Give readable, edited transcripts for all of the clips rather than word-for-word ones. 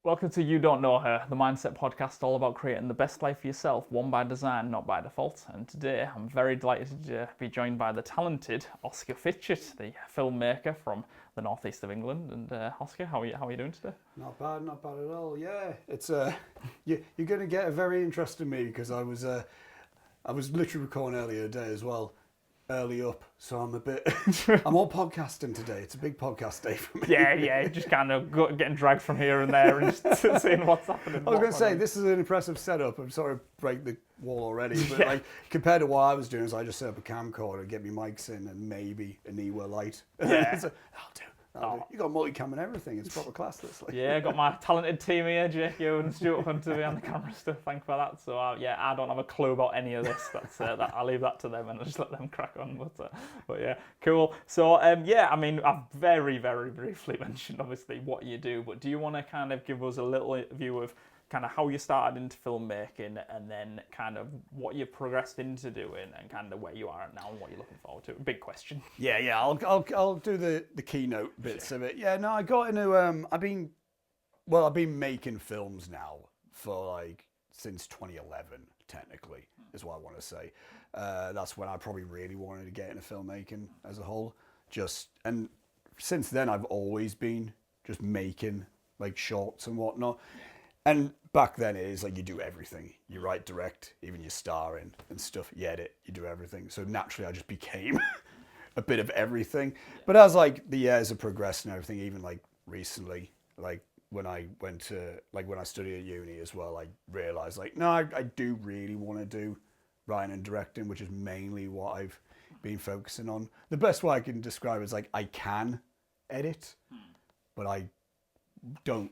Welcome to You Don't Know Her, the Mindset podcast all about creating the best life for yourself, one by design, not by default. And today I'm very delighted to be joined by the talented Oscar Fitchett, the filmmaker from the northeast of England. And Oscar, how are you doing today? Not bad at all. Yeah, it's you're going to get a very interesting me because I was literally recording earlier today as well. Early up, so I'm I'm all podcasting today. It's a big podcast day for me. Yeah, just kind of getting dragged from here and there and just seeing what's happening. I was going to say, this is an impressive setup. I'm sorry to break the wall already, but like compared to what I was doing, is I just set up a camcorder, get my mics in, and maybe an Ewa light. Yeah. So, I'll do. You got multicam and everything. It's proper class. This. Like. Yeah, got my talented team here, Jake and Stuart Hunter behind the camera stuff. Thank you for that. So I don't have a clue about any of this. That's I'll leave that to them and I'll just let them crack on. But yeah, cool. So I mean, I've very, very briefly mentioned obviously what you do, but do you want to kind of give us a little view of kind of how you started into filmmaking and then kind of what you've progressed into doing and kind of where you are at now and what you're looking forward to? Big question. Yeah. I'll do the keynote bits of it. Yeah, no, I got into I've been making films now for like since 2011 technically is what I want to say. That's when I probably really wanted to get into filmmaking as a whole. And since then I've always been just making like shorts and whatnot. And back then it is like you do everything. You write, direct, even you star in and stuff. You edit, you do everything. So naturally I just became a bit of everything. Yeah. But as like the years have progressed and everything, even like recently, like when I studied at uni as well, I realized like, no, I do really want to do writing and directing, which is mainly what I've been focusing on. The best way I can describe it is like I can edit, but I don't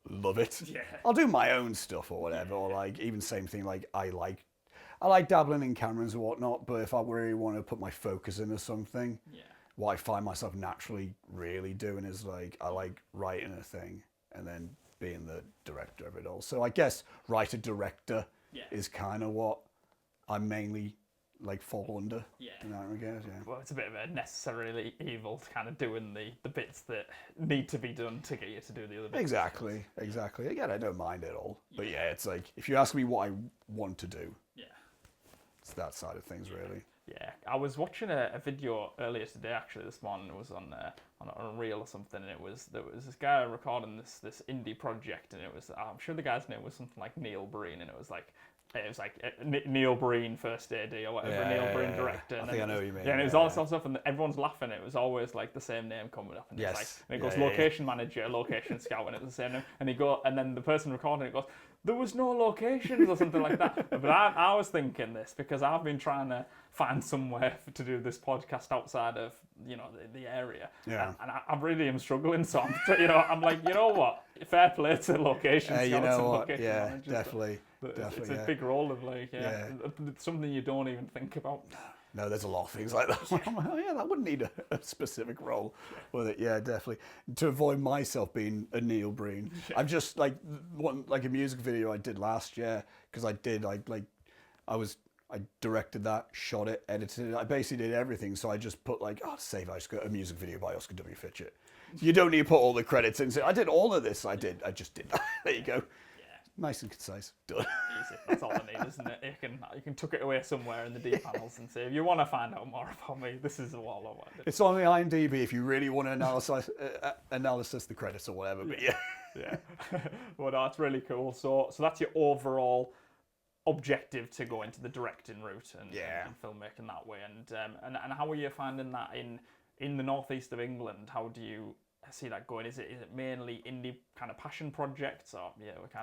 love it. Yeah. I'll do my own stuff or whatever, or like even same thing. Like I like dabbling in cameras and whatnot, but if I really want to put my focus into something, what I find myself naturally really doing is like I like writing a thing and then being the director of it all. So I guess writer director is kind of what I mainly like fall under in that regard. Yeah. Well, it's a bit of a necessarily evil to kind of doing the bits that need to be done to get you to do the other bits. Exactly. Again, I don't mind it all. But yeah, it's like if you ask me what I want to do, it's that side of things really. Yeah, I was watching a video earlier today. Actually, this morning it was on a reel or something, and there was this guy recording this indie project, and it was I'm sure the guy's name was something like Neil Breen, and it was like Neil Breen first AD or whatever, Neil Breen director. I think I know what you mean. Yeah, and it was all this stuff, and everyone's laughing. It was always like the same name coming up, and it's like, and it goes location manager, location scout, and it's the same name. And then the person recording it goes, there was no locations or something like that. But I was thinking this because I've been trying to find somewhere to do this podcast outside of the area, and I really am struggling. So I'm like, you know what, fair play to location scouts and location managers. Definitely. It's a big role of like, something you don't even think about. No, there's a lot of things like that. I'm like, that wouldn't need a specific role with it. Yeah, definitely. To avoid myself being a Neil Breen, I've just like a music video I did last year because I directed that, shot it, edited it. I basically did everything. So I just put like, I just got a music video by Oscar W. Fitchett. You don't need to put all the credits in. So I did all of this. I just did that. There you go. Nice and concise. Done. Easy. That's all I need, isn't it? You can tuck it away somewhere in the D panels and say, if you want to find out more about me, this is all I want. It's on the IMDb if you really want to analysis the credits or whatever. But yeah. Well, no, that's really cool. So that's your overall objective to go into the directing route and filmmaking that way. And how are you finding that in the northeast of England? How do you see that going? Is it mainly indie kind of passion projects, or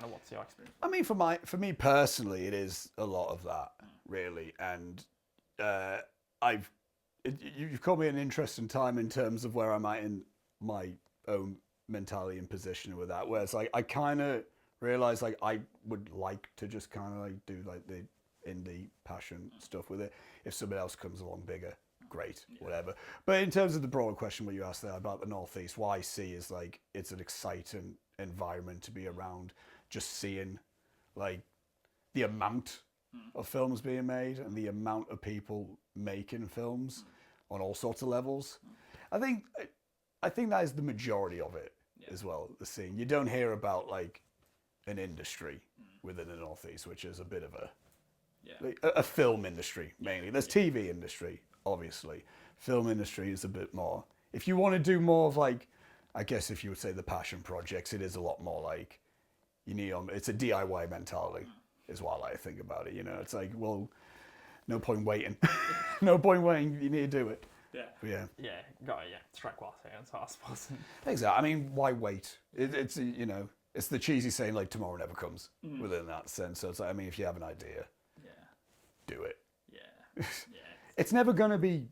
what's your experience? I mean, for me personally, it is a lot of that really, and you've caught me at an interesting time in terms of where I'm at in my own mentality and position with that. Where it's like I kind of realize like I would like to just kind of like do like the indie passion stuff with it. If somebody else comes along bigger, great, whatever. But in terms of the broader question what you asked there about the Northeast, what I see is like it's an exciting environment to be around, just seeing like the amount of films being made and the amount of people making films on all sorts of levels. I think that is the majority of it as well, the scene. You don't hear about like an industry within the Northeast, which is a bit of Yeah. a film industry mainly. There's TV industry, obviously. Film industry is a bit more. If you want to do more of like, I guess if you would say the passion projects, it is a lot more like you need. It's a DIY mentality, is what I like to think about it. You know, it's like, well, no point waiting. No point waiting. You need to do it. Yeah. But yeah. Yeah. Got it. Yeah. Strike while saying so, I suppose. Exactly. I mean, why wait? It's you know, it's the cheesy saying like tomorrow never comes within that sense. So it's like, I mean, if you have an idea, do it. Yeah. It's never going to be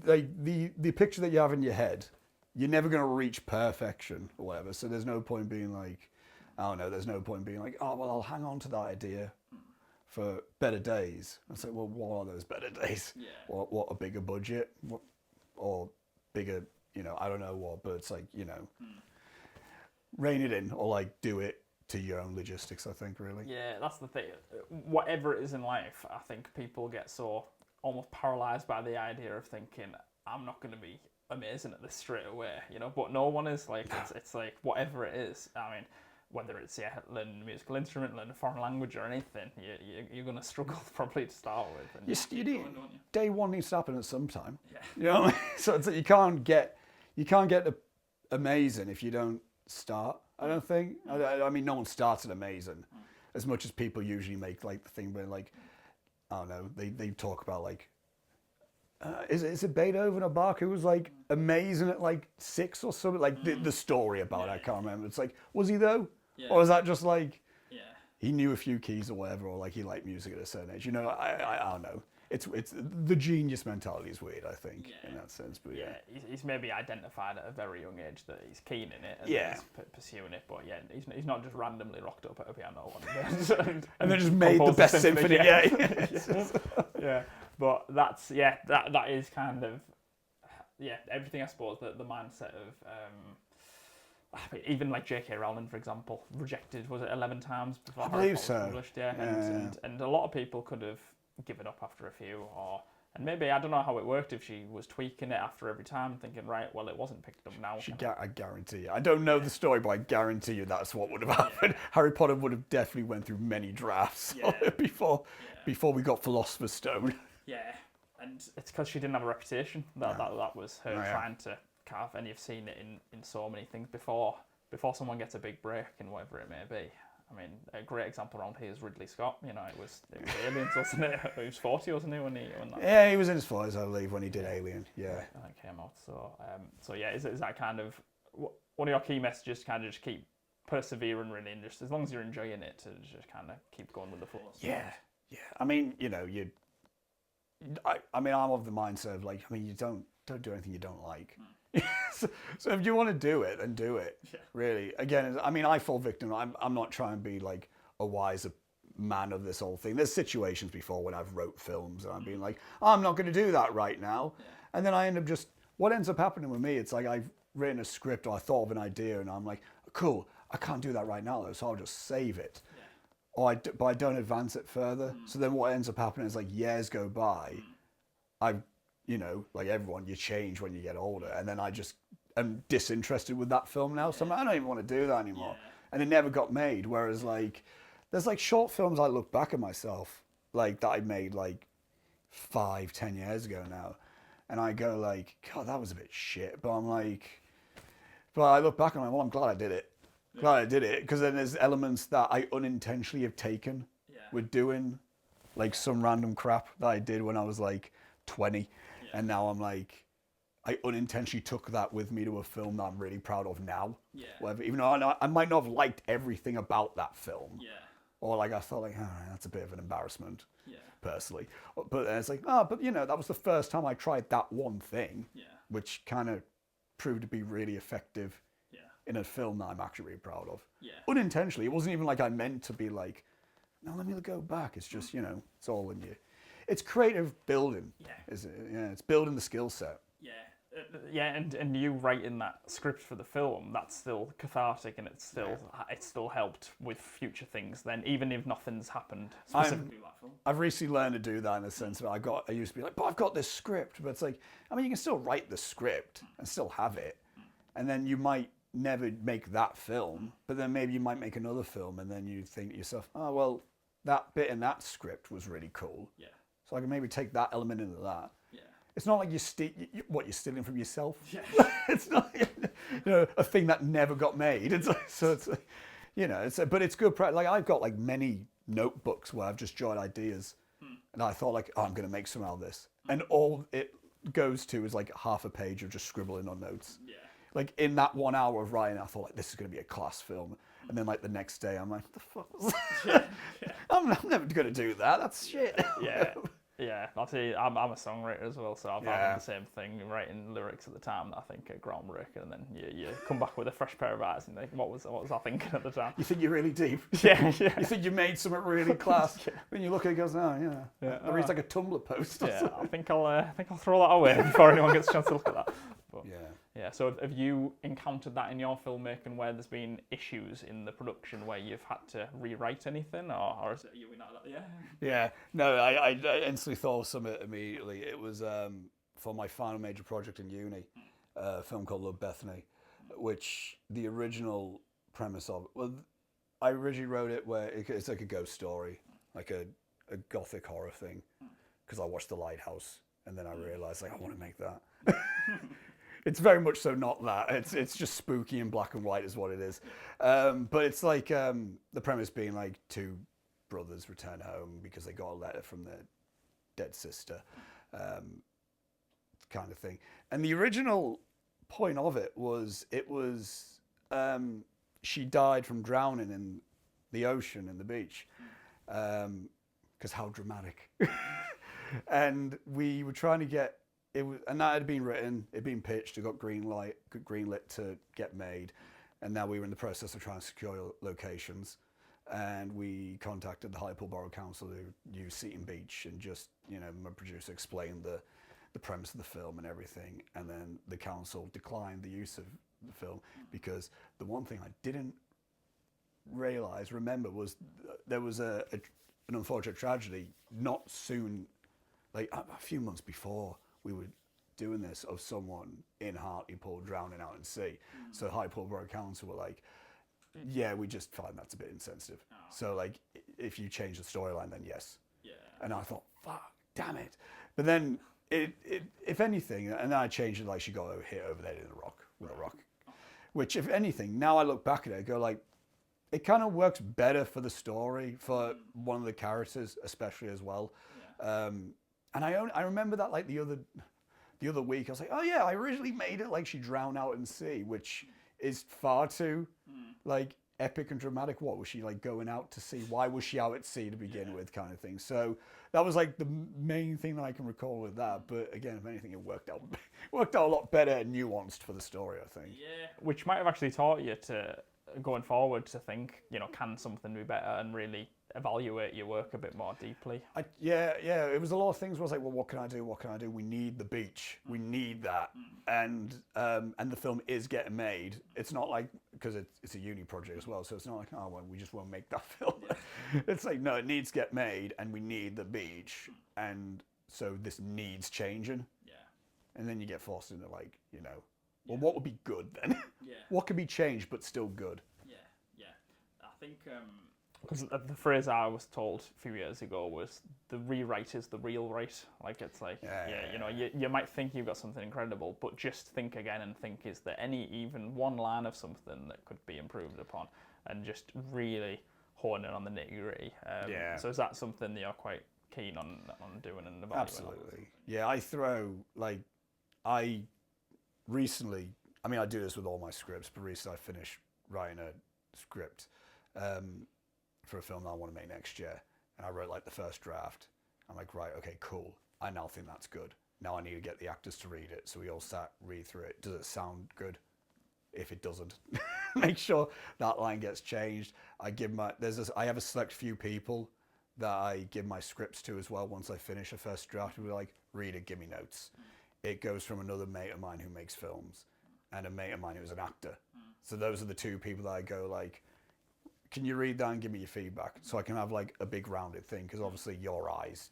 like the picture that you have in your head. You're never going to reach perfection or whatever. So there's no point being like, I don't know. There's no point being like, oh well, I'll hang on to that idea for better days. I say, well, what are those better days? Yeah. What a bigger budget, or bigger, you know, I don't know what, but it's like, you know, rein it in or like do it to your own logistics, I think, really. Yeah, that's the thing. Whatever it is in life, I think people get so almost paralyzed by the idea of thinking, I'm not going to be amazing at this straight away, you know, but no one is. Like, it's like whatever it is. I mean, whether it's learning a musical instrument, learning a foreign language or anything, you're going to struggle probably to start with. And You need, day one needs to happen at some time. Yeah. You know what I mean? So it's like you can't get amazing if you don't start. I don't think. I mean, no one started amazing, as much as people usually make like the thing where like, I don't know, they talk about like, is it Beethoven or Bach who was like amazing at like 6 or something? Like the story about it, I can't remember. It's like, was he though? Yeah. Or is that just like, he knew a few keys or whatever, or like he liked music at a certain age? You know, I don't know. It's the genius mentality is weird, I think, in that sense. But yeah, he's maybe identified at a very young age that he's keen in it and he's pursuing it. But yeah, he's not just randomly rocked up at a piano and then just made the best symphony. Yeah. But that's that is kind of everything, I suppose, the mindset of. I mean, even like J.K. Rowling, for example, rejected, was it 11 times before I believe so. Published? And a lot of people could have given up after a few, and maybe, I don't know how it worked, if she was tweaking it after every time, thinking, right, well, it wasn't picked up now. I guarantee you. I don't know the story, but I guarantee you that's what would have happened. Harry Potter would have definitely went through many drafts before we got Philosopher's Stone. Yeah, and it's because she didn't have a reputation. That was her trying to carve, and you've seen it in so many things before someone gets a big break in whatever it may be. I mean, a great example around here is Ridley Scott. You know, it was Aliens, wasn't it? He was 40, wasn't he, when that? Yeah, he was in his 40s, I believe, when he did Alien. Yeah. And that came out. So yeah, is that kind of one of your key messages? Kind of just keep persevering, really, and just as long as you're enjoying it, to just kind of keep going with the flow. Yeah. I mean, you know, I mean, I'm of the mindset of like, I mean, you don't do anything you don't like. So if you want to do it, then do it. Yeah. Really. Again, I mean, I fall victim. I'm not trying to be like a wiser man of this whole thing. There's situations before when I've wrote films and I'm being like, I'm not going to do that right now. Yeah. And then I end up what ends up happening with me, it's like I've written a script or I thought of an idea and I'm like, cool, I can't do that right now though, so I'll just save it. Yeah. But I don't advance it further. So then what ends up happening is like years go by, you know, like everyone, you change when you get older. And then I just am disinterested with that film now. So I don't even want to do that anymore. Yeah. And it never got made. Whereas like, there's like short films I look back at myself, like that I made like 5-10 years ago now. And I go like, God, that was a bit shit. But I'm like, but I look back and I'm like, well, I'm glad I did it. Yeah. Glad I did it. Because then there's elements that I unintentionally have taken with doing like some random crap that I did when I was like 20. And now I'm like, I unintentionally took that with me to a film that I'm really proud of now. Yeah. Whatever, even though I might not have liked everything about that film. Yeah. Or like I felt like, oh, that's a bit of an embarrassment. Yeah. Personally. But then it's like, but you know, that was the first time I tried that one thing. Yeah. Which kind of proved to be really effective. Yeah. In a film that I'm actually really proud of. Yeah. Unintentionally. It wasn't even like I meant to be like, no, let me go back. It's just, you know, it's all in you. It's creative building, isn't it? Yeah, it's building the skill set. Yeah, and you writing that script for the film, that's still cathartic, and it's still helped with future things. Then, even if nothing's happened specifically with that film, I've recently learned to do that in the sense that I used to be like, but I've got this script, but it's like, I mean, you can still write the script and still have it, and then you might never make that film, but then maybe you might make another film, and then you think to yourself, oh well, that bit in that script was really cool. Yeah. So I can maybe take that element into that. Yeah. It's not like you're stealing from yourself. Yeah. It's not a thing that never got made. It's like, so it's like, but it's good. Like I've got like many notebooks where I've just jotted ideas, and I thought like, oh, I'm going to make some out of this, and all it goes to is like half a page of just scribbling on notes. Yeah. Like in that 1 hour of writing, I thought like this is going to be a class film, and then like the next day, I'm like, what the fuck was that? Yeah. I'm never going to do that. That's shit. Yeah. Yeah, I'm a songwriter as well, so I've done the same thing, writing lyrics at the time that I think are groundbreaking, and then you come back with a fresh pair of eyes and think, what was I thinking at the time? You think you're really deep. Yeah. You think you made something really class. When you look at it, it goes, oh yeah. Or it's like a Tumblr post. Or something. I think I'll throw that away before anyone gets a chance to look at that. But, yeah. So have you encountered that in your filmmaking where there's been issues in the production where you've had to rewrite anything, or is it you not that? Yeah. Yeah. No, I instantly thought of something immediately. It was for my final major project in uni, a film called Love Bethany, which the original premise of I originally wrote it where it's like a ghost story, like a gothic horror thing, because I watched The Lighthouse and then I realised like I want to make that. It's very much so not that. It's just spooky and black and white is what it is. But it's like the premise being like two brothers return home because they got a letter from their dead sister, kind of thing. And the original point of it was she died from drowning in the ocean and the beach, because how dramatic. And we were trying to get and that had been written, it'd been pitched, it got greenlit to get made, and now we were in the process of trying to secure locations, and we contacted the Hartlepool Borough Council who used Seaton Beach, and just, my producer explained the premise of the film and everything, and then the council declined the use of the film because the one thing I didn't remember was there was an unfortunate tragedy not soon, like a few months before we were doing this, of someone in Hartlepool drowning out in sea. So Hartlepool Borough Council were like, yeah, we just find that's a bit insensitive. So like, if you change the storyline, then yes. Yeah. And I thought, fuck, damn it. But then if anything, and then I changed it, like she got hit over there with a rock, which if anything, now I look back at it, I go like, it kind of works better for the story, for one of the characters especially as well. Yeah. And I remember that like the other week, I was like, oh yeah, I originally made it like she drowned out in the sea, which is far too like epic and dramatic. What was she like going out to sea? Why was she out at sea to begin with, kind of thing. So that was like the main thing that I can recall with that. But again, if anything, it worked out a lot better and nuanced for the story, I think. Yeah, which might have actually taught you to, going forward, to think, can something be better, and really evaluate your work a bit more deeply. Yeah, it was a lot of things where I was like, well, what can I do? We need the beach. We need that. And the film is getting made. It's not like, because it's a uni project as well, so it's not like, oh, well, we just won't make that film. It's like, no, it needs to get made, and we need the beach. And so this needs changing. Yeah. And then you get forced into like, well, what would be good then? Yeah. What could be changed but still good? Yeah. I think... because the phrase I was told a few years ago was, the rewrite is the real right. Like, it's like, you might think you've got something incredible, but just think again and think, is there even one line of something that could be improved upon? And just really hone in on the nitty-gritty. So is that something that you're quite keen on doing and evaluating? Absolutely. Yeah, I recently, I do this with all my scripts, but recently I finished writing a script for a film that I want to make next year, and I wrote like the first draft. I'm like, right, okay, cool. I now think that's good. Now I need to get the actors to read it, so we all read through it. Does it sound good? If it doesn't, make sure that line gets changed. I have a select few people that I give my scripts to as well. Once I finish a first draft, we're like, read it, give me notes. It goes from another mate of mine who makes films and a mate of mine who's an actor. So those are the two people that I go like, can you read that and give me your feedback? So I can have like a big rounded thing, because obviously your eyes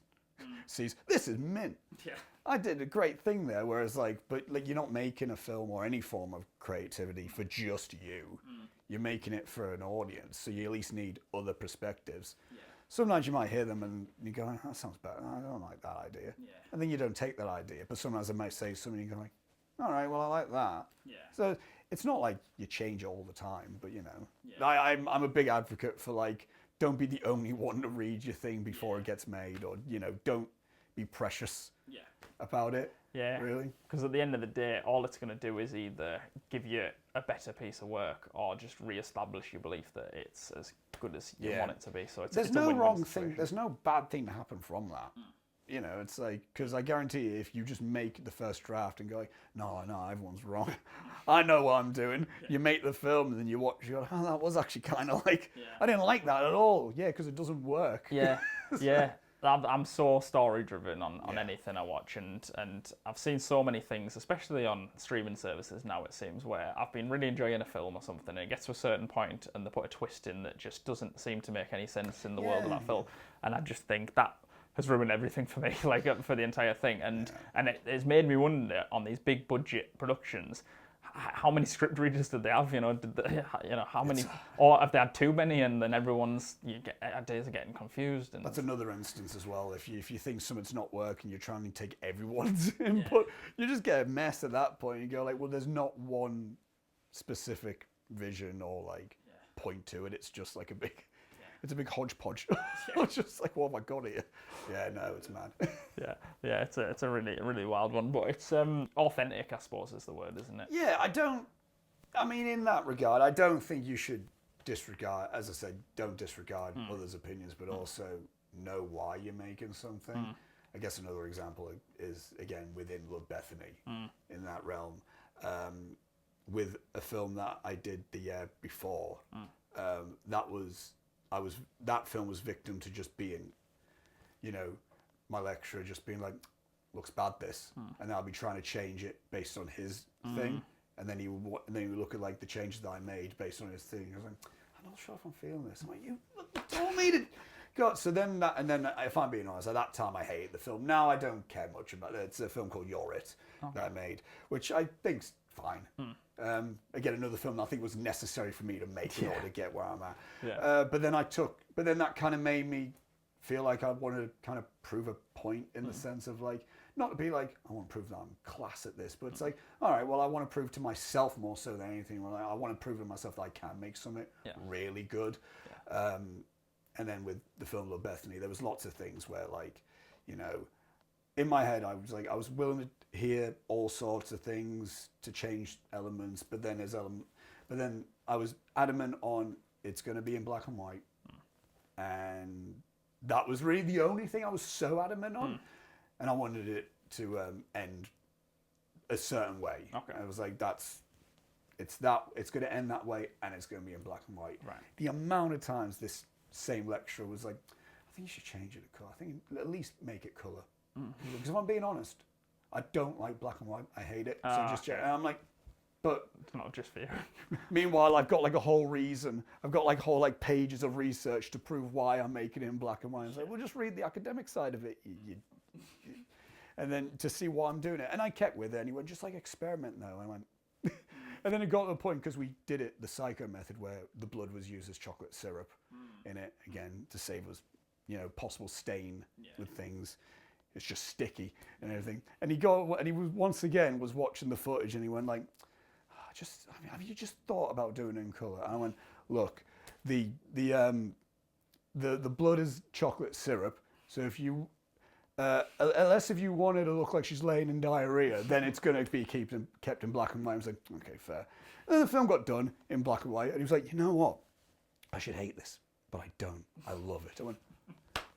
sees, this is mint. Yeah. I did a great thing there. Whereas but you're not making a film or any form of creativity for just you. You're making it for an audience, so you at least need other perspectives. Yeah. Sometimes you might hear them and you go, that sounds better. I don't like that idea. Yeah. And then you don't take that idea. But sometimes they might say something and you go like, all right, well, I like that. Yeah. So it's not like you change all the time, but I'm a big advocate for like, don't be the only one to read your thing before it gets made, or, don't be precious about it. Yeah. Really? Because at the end of the day, all it's going to do is either give you a better piece of work or just re-establish your belief that it's as good as you want it to be. So there's no wrong thing. There's no bad thing to happen from that. It's like, because I guarantee you, if you just make the first draft and go, no, everyone's wrong. I know what I'm doing. Yeah. You make the film and then you watch, you go, oh, that was actually kind of like, I didn't like that at all. Yeah, because it doesn't work. Yeah, yeah. I'm so story driven on anything I watch, and I've seen so many things, especially on streaming services now, it seems, where I've been really enjoying a film or something and it gets to a certain point and they put a twist in that just doesn't seem to make any sense in the world of that film, and I just think that has ruined everything for me, like for the entire thing, and it's made me wonder on these big budget productions, how many script readers did they have? How many, or have they had too many, and then ideas are getting confused. And that's another instance as well. If you think something's not working, you're trying to take everyone's input, you just get a mess at that point. You go like, well, there's not one specific vision or like point to it. It's just like a big. It's a big hodgepodge. It's just like, what have I got here? Yeah, no, it's mad. yeah, it's a really, really wild one, but it's authentic, I suppose, is the word, isn't it? Yeah, in that regard, I don't think you should disregard, as I said, don't disregard others' opinions, but also know why you're making something. I guess another example is, again, within Love Bethany, in that realm, with a film that I did the year before, that film was victim to just being, my lecturer just being like, looks bad this, and I'll be trying to change it based on his thing, and then he would look at like the changes that I made based on his thing. I was like, I'm not sure if I'm feeling this. I'm like, you told me to. God. So then if I'm being honest, at that time I hated the film. Now I don't care much about it. It's a film called You're It that I made, which I think's fine. Again, another film that I think was necessary for me to make in order to get where I'm at. Yeah. But then that kind of made me feel like I wanted to kind of prove a point in the sense of like, not to be like, I want to prove that I'm class at this, but it's like, all right, well, I want to prove to myself more so than anything. I want to prove to myself that I can make something really good. Yeah. And then with the film Love Bethany, there was lots of things where like, in my head, I was willing to hear all sorts of things to change elements, but then I was adamant on it's going to be in black and white, and that was really the only thing I was so adamant on, and I wanted it to end a certain way. Okay. And I was like, it's going to end that way, and it's going to be in black and white. Right. The amount of times this same lecturer was like, I think you should change it to colour. I think at least make it colour. Because if I'm being honest, I don't like black and white. I hate it. So and I'm like, but it's not just for you. Meanwhile, I've got like a whole reason. I've got like whole like pages of research to prove why I'm making it in black and white. I was like, well, just read the academic side of it, and then to see why I'm doing it. And I kept with it. And he went, just like experiment though. I went, and then it got to the point because we did it the psycho method where the blood was used as chocolate syrup in it again to save us, possible stain with things. It's just sticky and everything. And he was once again was watching the footage and he went like, have you just thought about doing it in colour? And I went, look, the blood is chocolate syrup. So if you, unless if you want it to look like she's laying in diarrhea, then it's going to be kept in black and white. I was like, okay, fair. And then the film got done in black and white, and he was like, you know what? I should hate this, but I don't. I love it. I went,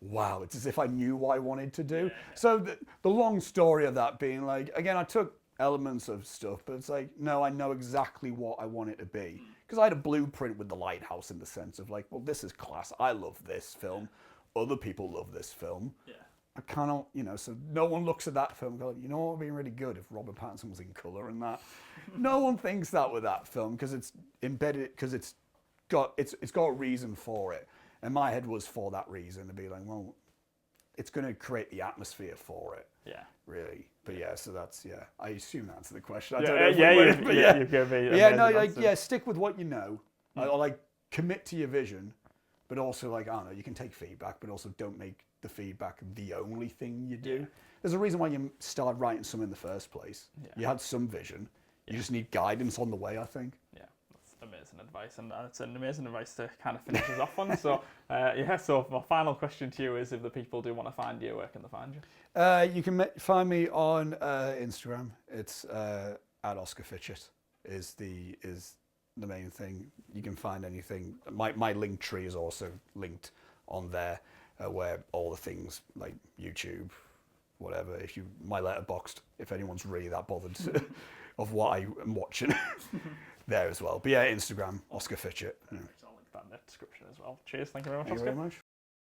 wow, it's as if I knew what I wanted to do. Yeah. So the long story of that being like, again, I took elements of stuff, but it's like, no, I know exactly what I want it to be. Because I had a blueprint with The Lighthouse in the sense of like, well, this is class. I love this film. Other people love this film. Yeah. I cannot, so no one looks at that film and goes, what would be really good if Robert Pattinson was in colour and that. No one thinks that with that film because it's embedded, because it's got a reason for it. And my head was for that reason to be like, well, it's going to create the atmosphere for it. Yeah. Really. But yeah, so that's I assume that answered the question. I Yeah, don't know. you've given me Yeah, no, amazing like answers. stick with what you know. Or like commit to your vision, but also like I don't know, you can take feedback, but also don't make the feedback the only thing you do. Yeah. There's a reason why you started writing some in the first place. Yeah. You had some vision. You just need guidance on the way, I think. Yeah, that's amazing advice, and it's an amazing advice to kind of finish us off on. So, so my final question to you is, if the people do want to find you, where can they find you? You can find me on Instagram. It's at Oscar Fitchett is the main thing. You can find anything. My link tree is also linked on there, where all the things like YouTube, whatever. My Letterboxd, if anyone's really that bothered of what I am watching, there as well. But yeah, Instagram, Oscar Fitchett. Yeah. I'll link that in the description as well. Cheers, thank you very much, Thank you Oscar. very much.